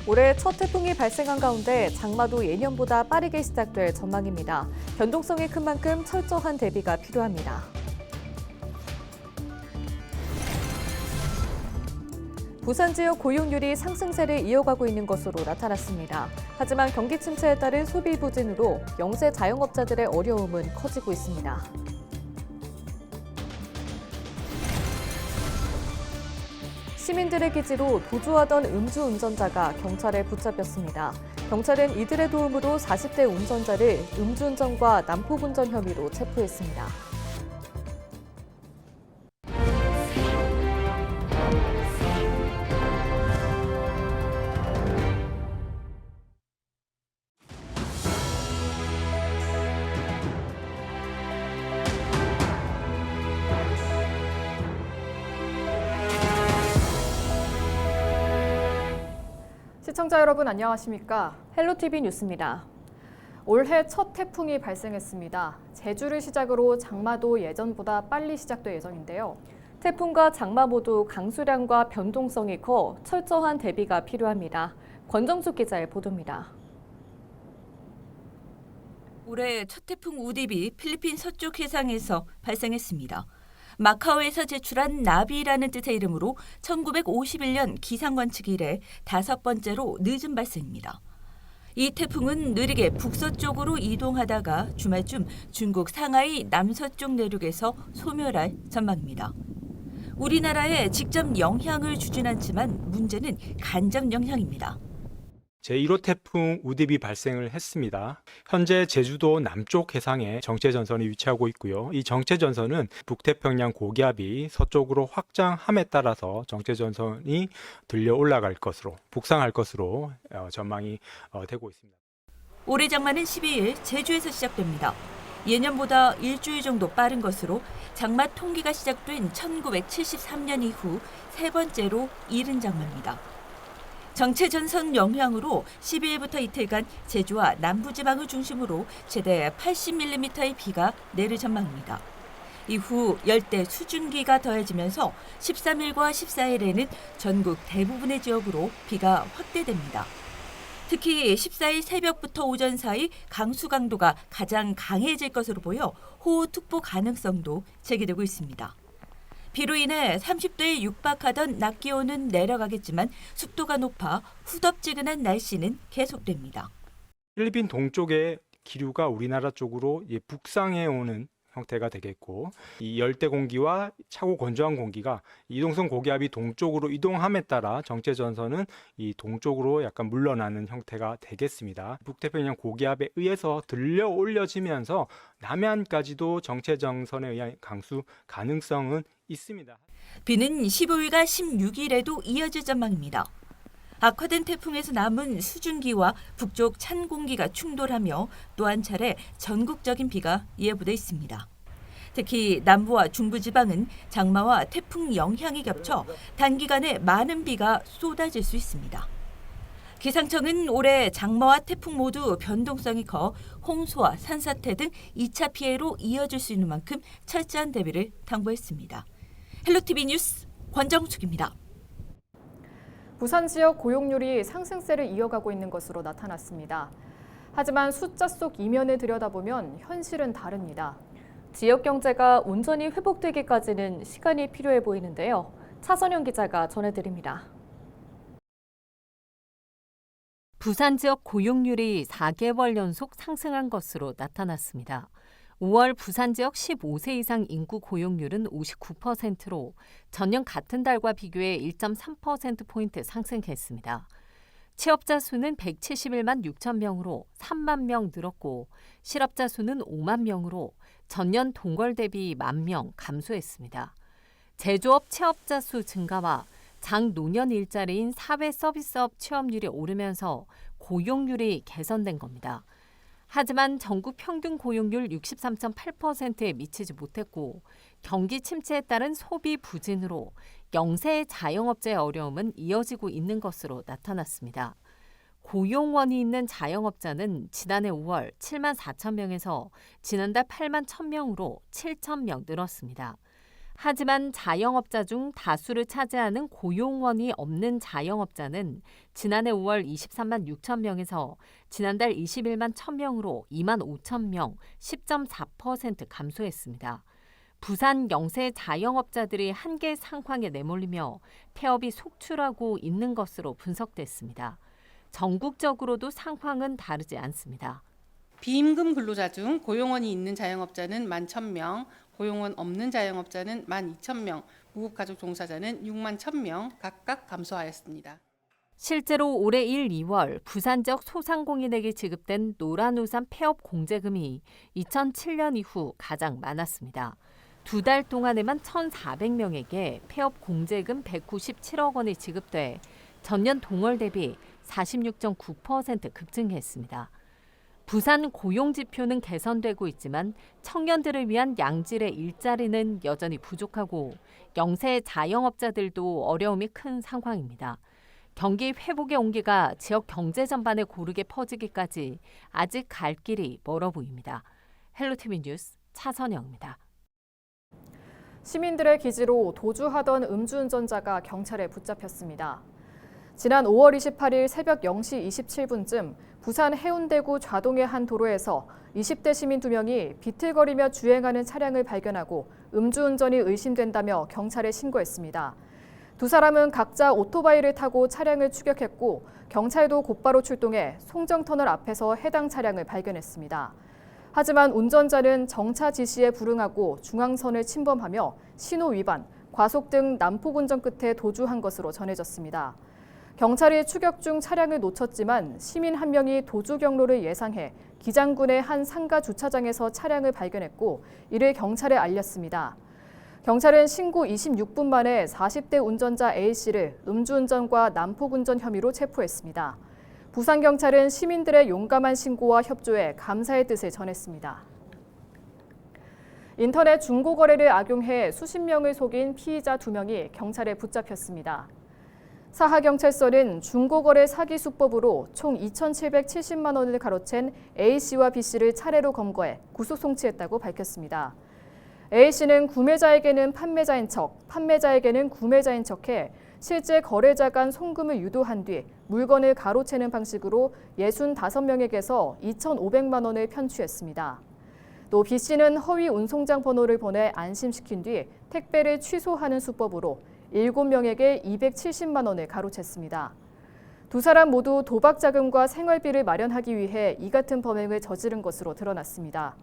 올해 첫 태풍이 발생한 가운데 장마도 예년보다 빠르게 시작될 전망입니다. 변동성이 큰 만큼 철저한 대비가 필요합니다. 부산 지역 고용률이 상승세를 이어가고 있는 것으로 나타났습니다. 하지만 경기 침체에 따른 소비 부진으로 영세 자영업자들의 어려움은 커지고 있습니다. 시민들의 기지로 도주하던 음주운전자가 경찰에 붙잡혔습니다. 경찰은 이들의 도움으로 40대 운전자를 음주운전과 난폭운전 혐의로 체포했습니다. 시청자 여러분 안녕하십니까? 헬로티비 뉴스입니다. 올해 첫 태풍이 발생했습니다. 제주를 시작으로 장마도 예전보다 빨리 시작될 예정인데요. 태풍과 장마 모두 강수량과 변동성이 커 철저한 대비가 필요합니다. 권정숙 기자의 보도입니다. 올해 첫 태풍 우디비 필리핀 서쪽 해상에서 발생했습니다. 마카오에서 제출한 나비라는 뜻의 이름으로 1951년 기상관측 이래 5번째로 늦은 발생입니다. 이 태풍은 느리게 북서쪽으로 이동하다가 주말쯤 중국 상하이 남서쪽 내륙에서 소멸할 전망입니다. 우리나라에 직접 영향을 주진 않지만 문제는 간접 영향입니다. 제1호 태풍 우디비 발생을 했습니다. 현재 제주도 남쪽 해상에 정체전선이 위치하고 있고요. 이 정체전선은 북태평양 고기압이 서쪽으로 확장함에 따라서 정체전선이 들려 올라갈 것으로, 북상할 것으로 전망이 되고 있습니다. 올해 장마는 12일 제주에서 시작됩니다. 예년보다 일주일 정도 빠른 것으로 장마 통기가 시작된 1973년 이후 세 번째로 이른 장마입니다. 정체전선 영향으로 12일부터 이틀간 제주와 남부지방을 중심으로 최대 80mm의 비가 내릴 전망입니다. 이후 열대 수증기가 더해지면서 13일과 14일에는 전국 대부분의 지역으로 비가 확대됩니다. 특히 14일 새벽부터 오전 사이 강수 강도가 가장 강해질 것으로 보여 호우특보 가능성도 제기되고 있습니다. 비로 인해 30도에 육박하던 낮 기온은 내려가겠지만 습도가 높아 후덥지근한 날씨는 계속됩니다. 필리핀 동쪽의 기류가 우리나라 쪽으로 북상해 오는 형태가 되겠고, 이 열대 공기와 차고 건조한 공기가 이동성 고기압이 동쪽으로 이동함에 따라 정체전선은 이 동쪽으로 약간 물러나는 형태가 되겠습니다. 북태평양 고기압에 의해서 들려 올려지면서 남해안까지도 정체전선에 의한 강수 가능성은 있습니다. 비는 15일과 16일에도 이어질 전망입니다. 악화된 태풍에서 남은 수증기와 북쪽 찬 공기가 충돌하며 또 한 차례 전국적인 비가 예보돼 있습니다. 특히 남부와 중부지방은 장마와 태풍 영향이 겹쳐 단기간에 많은 비가 쏟아질 수 있습니다. 기상청은 올해 장마와 태풍 모두 변동성이 커 홍수와 산사태 등 2차 피해로 이어질 수 있는 만큼 철저한 대비를 당부했습니다. 헬로티비 뉴스 권정숙입니다. 부산 지역 고용률이 상승세를 이어가고 있는 것으로 나타났습니다. 하지만 숫자 속 이면을 들여다보면 현실은 다릅니다. 지역 경제가 온전히 회복되기까지는 시간이 필요해 보이는데요. 차선영 기자가 전해드립니다. 부산 지역 고용률이 4개월 연속 상승한 것으로 나타났습니다. 5월 부산 지역 15세 이상 인구 고용률은 59%로 전년 같은 달과 비교해 1.3%포인트 상승했습니다. 취업자 수는 171만 6천 명으로 3만 명 늘었고 실업자 수는 5만 명으로 전년 동월 대비 1만 명 감소했습니다. 제조업 취업자 수 증가와 장노년 일자리인 사회 서비스업 취업률이 오르면서 고용률이 개선된 겁니다. 하지만 전국 평균 고용률 63.8%에 미치지 못했고 경기 침체에 따른 소비 부진으로 영세 자영업자의 어려움은 이어지고 있는 것으로 나타났습니다. 고용원이 있는 자영업자는 지난해 5월 7만 4천 명에서 지난달 8만 1천 명으로 7천 명 늘었습니다. 하지만 자영업자 중 다수를 차지하는 고용원이 없는 자영업자는 지난해 5월 23만 6천 명에서 지난달 21만 1,000명으로 2만 5천 명, 10.4% 감소했습니다. 부산 영세 자영업자들이 한계 상황에 내몰리며 폐업이 속출하고 있는 것으로 분석됐습니다. 전국적으로도 상황은 다르지 않습니다. 비임금 근로자 중 고용원이 있는 자영업자는 11,000명, 고용원 없는 자영업자는 12,000명, 무급가족 종사자는 6만 1,000명 각각 감소하였습니다. 실제로 올해 1, 2월 부산 지역 소상공인에게 지급된 노란우산 폐업 공제금이 2007년 이후 가장 많았습니다. 2달 동안에만 1,400명에게 폐업 공제금 197억 원이 지급돼 전년 동월 대비 46.9% 급증했습니다. 부산 고용지표는 개선되고 있지만 청년들을 위한 양질의 일자리는 여전히 부족하고 영세 자영업자들도 어려움이 큰 상황입니다. 경기 회복의 온기가 지역 경제 전반에 고르게 퍼지기까지 아직 갈 길이 멀어 보입니다. 헬로티비 뉴스 차선영입니다. 시민들의 기지로 도주하던 음주운전자가 경찰에 붙잡혔습니다. 지난 5월 28일 새벽 0시 27분쯤 부산 해운대구 좌동의 한 도로에서 20대 시민 2명이 비틀거리며 주행하는 차량을 발견하고 음주운전이 의심된다며 경찰에 신고했습니다. 두 사람은 각자 오토바이를 타고 차량을 추격했고 경찰도 곧바로 출동해 송정터널 앞에서 해당 차량을 발견했습니다. 하지만 운전자는 정차 지시에 불응하고 중앙선을 침범하며 신호 위반, 과속 등 난폭 운전 끝에 도주한 것으로 전해졌습니다. 경찰이 추격 중 차량을 놓쳤지만 시민 한 명이 도주 경로를 예상해 기장군의 한 상가 주차장에서 차량을 발견했고 이를 경찰에 알렸습니다. 경찰은 신고 26분 만에 40대 운전자 A씨를 음주운전과 난폭운전 혐의로 체포했습니다. 부산경찰은 시민들의 용감한 신고와 협조에 감사의 뜻을 전했습니다. 인터넷 중고거래를 악용해 수십 명을 속인 피의자 2명이 경찰에 붙잡혔습니다. 사하경찰서는 중고거래 사기 수법으로 총 2,770만 원을 가로챈 A씨와 B씨를 차례로 검거해 구속 송치했다고 밝혔습니다. A씨는 구매자에게는 판매자인 척, 판매자에게는 구매자인 척해 실제 거래자 간 송금을 유도한 뒤 물건을 가로채는 방식으로 65명에게서 2,500만 원을 편취했습니다. 또 B씨는 허위 운송장 번호를 보내 안심시킨 뒤 택배를 취소하는 수법으로 7명에게 270만 원을 가로챘습니다. 두 사람 모두 도박 자금과 생활비를 마련하기 위해 이 같은 범행을 저지른 것으로 드러났습니다.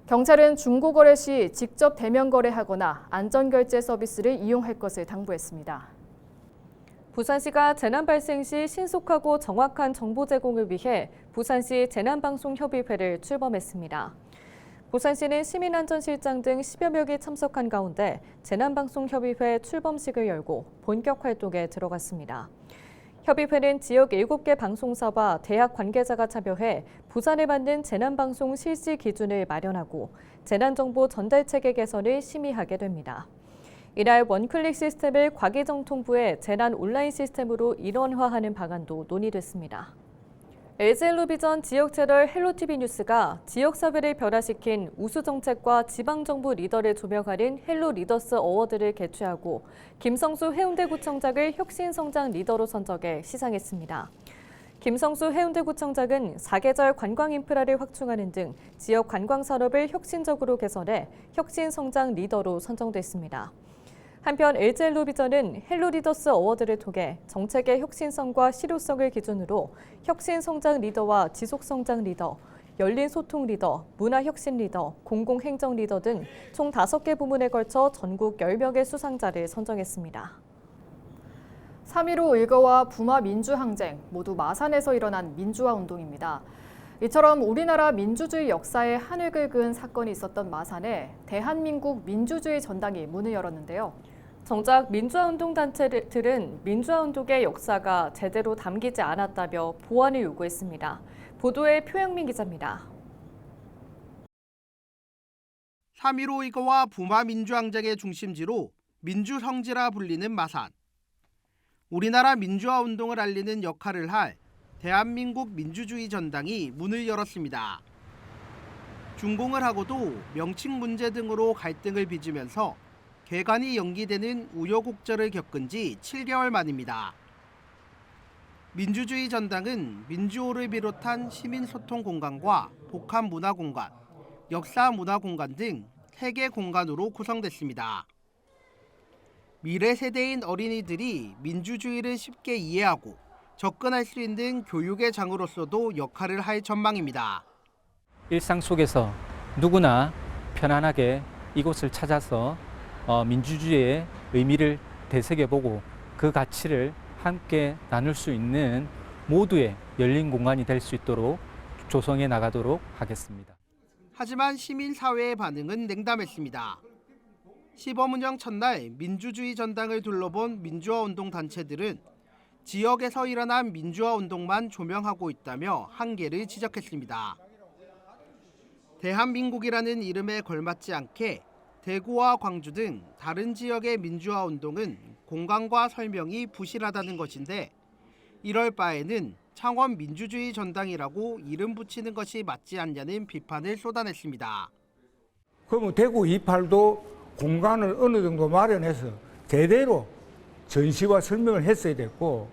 경찰은 중고거래 시 직접 대면 거래하거나 안전결제 서비스를 이용할 것을 당부했습니다. 부산시가 재난 발생 시 신속하고 정확한 정보 제공을 위해 부산시 재난방송협의회를 출범했습니다. 부산시는 시민안전실장 등 10여 명이 참석한 가운데 재난방송협의회 출범식을 열고 본격 활동에 들어갔습니다. 협의회는 지역 7개 방송사와 대학 관계자가 참여해 부산에 맞는 재난방송 실시 기준을 마련하고 재난정보 전달체계 개선을 심의하게 됩니다. 이날 원클릭 시스템을 과기정통부의 재난 온라인 시스템으로 일원화하는 방안도 논의됐습니다. LG헬로비전 지역채널 헬로티비 뉴스가 지역사회를 변화시킨 우수정책과 지방정부 리더를 조명하는 헬로 리더스 어워드를 개최하고 김성수 해운대구청장을 혁신성장 리더로 선정해 시상했습니다. 김성수 해운대구청장은 사계절 관광인프라를 확충하는 등 지역 관광산업을 혁신적으로 개선해 혁신성장 리더로 선정됐습니다. 한편 LG헬로비전은 헬로리더스 어워드를 통해 정책의 혁신성과 실효성을 기준으로 혁신성장 리더와 지속성장 리더, 열린 소통 리더, 문화혁신 리더, 공공행정 리더 등 총 5개 부문에 걸쳐 전국 10명의 수상자를 선정했습니다. 3.15 일거와 부마 민주항쟁 모두 마산에서 일어난 민주화 운동입니다. 이처럼 우리나라 민주주의 역사에 한을 긁은 사건이 있었던 마산에 대한민국 민주주의 전당이 문을 열었는데요. 정작 민주화운동 단체들은 민주화운동의 역사가 제대로 담기지 않았다며 보완을 요구했습니다. 보도에 표영민 기자입니다. 3.15 일거와 부마 민주항쟁의 중심지로 민주성지라 불리는 마산. 우리나라 민주화 운동을 알리는 역할을 할 대한민국 민주주의 전당이 문을 열었습니다. 준공을 하고도 명칭 문제 등으로 갈등을 빚으면서 개관이 연기되는 우여곡절을 겪은 지 7개월 만입니다. 민주주의 전당은 민주호를 비롯한 시민소통 공간과 복합문화공간, 역사문화공간 등 3개 공간으로 구성됐습니다. 미래 세대인 어린이들이 민주주의를 쉽게 이해하고 접근할 수 있는 교육의 장으로서도 역할을 할 전망입니다. 일상 속에서 누구나 편안하게 이곳을 찾아서 민주주의의 의미를 되새겨보고 그 가치를 함께 나눌 수 있는 모두의 열린 공간이 될 수 있도록 조성해 나가도록 하겠습니다. 하지만 시민사회의 반응은 냉담했습니다. 시범 운영 첫날 민주주의 전당을 둘러본 민주화운동 단체들은 지역에서 일어난 민주화운동만 조명하고 있다며 한계를 지적했습니다. 대한민국이라는 이름에 걸맞지 않게 대구와 광주 등 다른 지역의 민주화운동은 공간과 설명이 부실하다는 것인데 이럴 바에는 창원 민주주의 전당이라고 이름 붙이는 것이 맞지 않냐는 비판을 쏟아냈습니다. 그러면 대구 2.8도 공간을 어느 정도 마련해서 제대로 전시와 설명을 했어야 됐고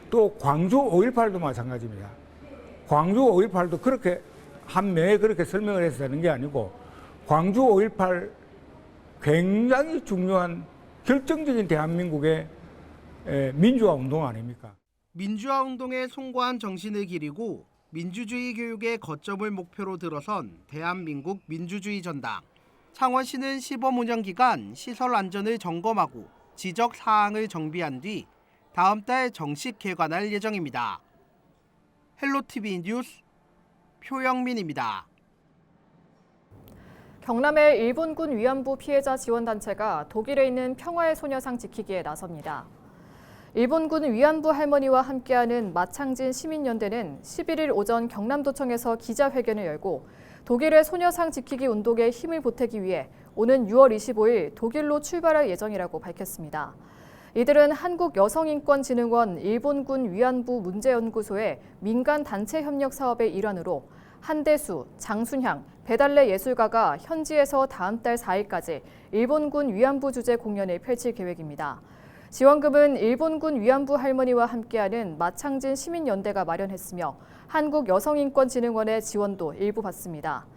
또 광주 5.18도 마찬가지입니다. 광주 5.18도 그렇게 한 명에 그렇게 설명을 해서 되는 게 아니고 광주 5.18 굉장히 중요한 결정적인 대한민국의 민주화 운동 아닙니까? 민주화 운동에 송고한 정신을 기리고 민주주의 교육의 거점을 목표로 들어선 대한민국 민주주의 전당. 창원시는 시범 운영 기간 시설 안전을 점검하고 지적 사항을 정비한 뒤 다음 달 정식 개관할 예정입니다. 헬로티비 뉴스 표영민입니다. 경남의 일본군 위안부 피해자 지원단체가 독일에 있는 평화의 소녀상 지키기에 나섭니다. 일본군 위안부 할머니와 함께하는 마창진 시민연대는 11일 오전 경남도청에서 기자회견을 열고 독일의 소녀상 지키기 운동에 힘을 보태기 위해 오는 6월 25일 독일로 출발할 예정이라고 밝혔습니다. 이들은 한국여성인권진흥원 일본군 위안부 문제연구소의 민간 단체 협력 사업의 일환으로 한대수, 장순향, 배달래 예술가가 현지에서 다음 달 4일까지 일본군 위안부 주제 공연을 펼칠 계획입니다. 지원금은 일본군 위안부 할머니와 함께하는 마창진 시민연대가 마련했으며 한국여성인권진흥원의 지원도 일부 받습니다.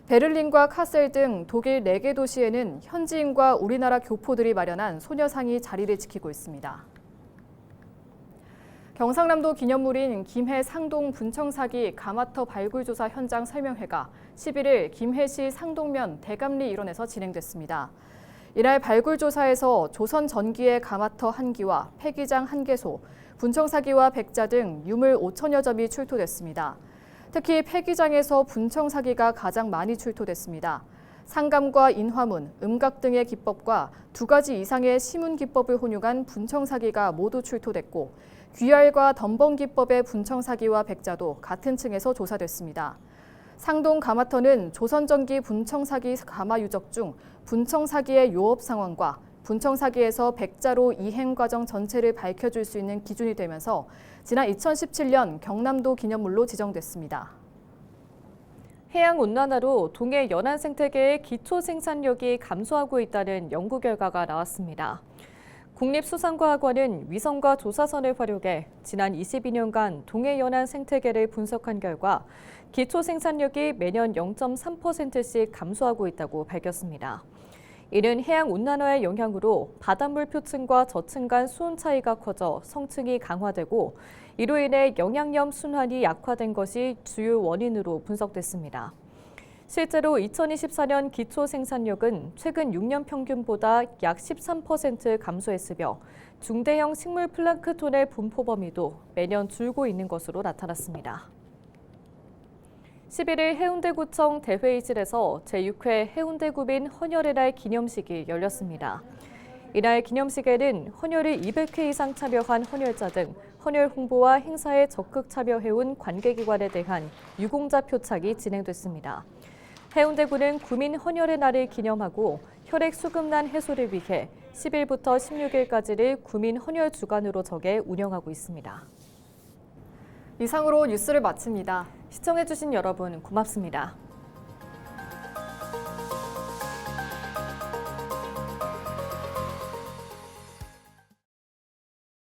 베를린과 카셀 등 독일 4개 도시에는 현지인과 우리나라 교포들이 마련한 소녀상이 자리를 지키고 있습니다. 경상남도 기념물인 김해 상동 분청 사기 가마터 발굴 조사 현장 설명회가 11일 김해시 상동면 대감리 일원에서 진행됐습니다. 이날 발굴 조사에서 조선 전기의 가마터 1기와 폐기장 1개소, 분청 사기와 백자 등 유물 5천여 점이 출토됐습니다. 특히 폐기장에서 분청 사기가 가장 많이 출토됐습니다. 상감과 인화문, 음각 등의 기법과 2가지 이상의 시문 기법을 혼용한 분청 사기가 모두 출토됐고 귀알과 덤벙 기법의 분청 사기와 백자도 같은 층에서 조사됐습니다. 상동 가마터는 조선전기 분청 사기 가마 유적 중 분청 사기의 요업 상황과 분청 사기에서 백자로 이행 과정 전체를 밝혀줄 수 있는 기준이 되면서 지난 2017년 경남도 기념물로 지정됐습니다. 해양 온난화로 동해 연안 생태계의 기초 생산력이 감소하고 있다는 연구 결과가 나왔습니다. 국립수산과학원은 위성과 조사선을 활용해 지난 22년간 동해 연안 생태계를 분석한 결과 기초 생산력이 매년 0.3%씩 감소하고 있다고 밝혔습니다. 이는 해양 온난화의 영향으로 바닷물 표층과 저층 간 수온 차이가 커져 성층이 강화되고 이로 인해 영양염 순환이 약화된 것이 주요 원인으로 분석됐습니다. 실제로 2024년 기초 생산력은 최근 6년 평균보다 약 13% 감소했으며 중대형 식물 플랑크톤의 분포 범위도 매년 줄고 있는 것으로 나타났습니다. 11일 해운대구청 대회의실에서 제6회 해운대구민 헌혈의 날 기념식이 열렸습니다. 이날 기념식에는 헌혈이 200회 이상 참여한 헌혈자 등 헌혈 홍보와 행사에 적극 참여해온 관계기관에 대한 유공자 표창이 진행됐습니다. 해운대구는 구민 헌혈의 날을 기념하고 혈액 수급난 해소를 위해 10일부터 16일까지를 구민 헌혈 주간으로 정해 운영하고 있습니다. 이상으로 뉴스를 마칩니다. 시청해주신 여러분 고맙습니다.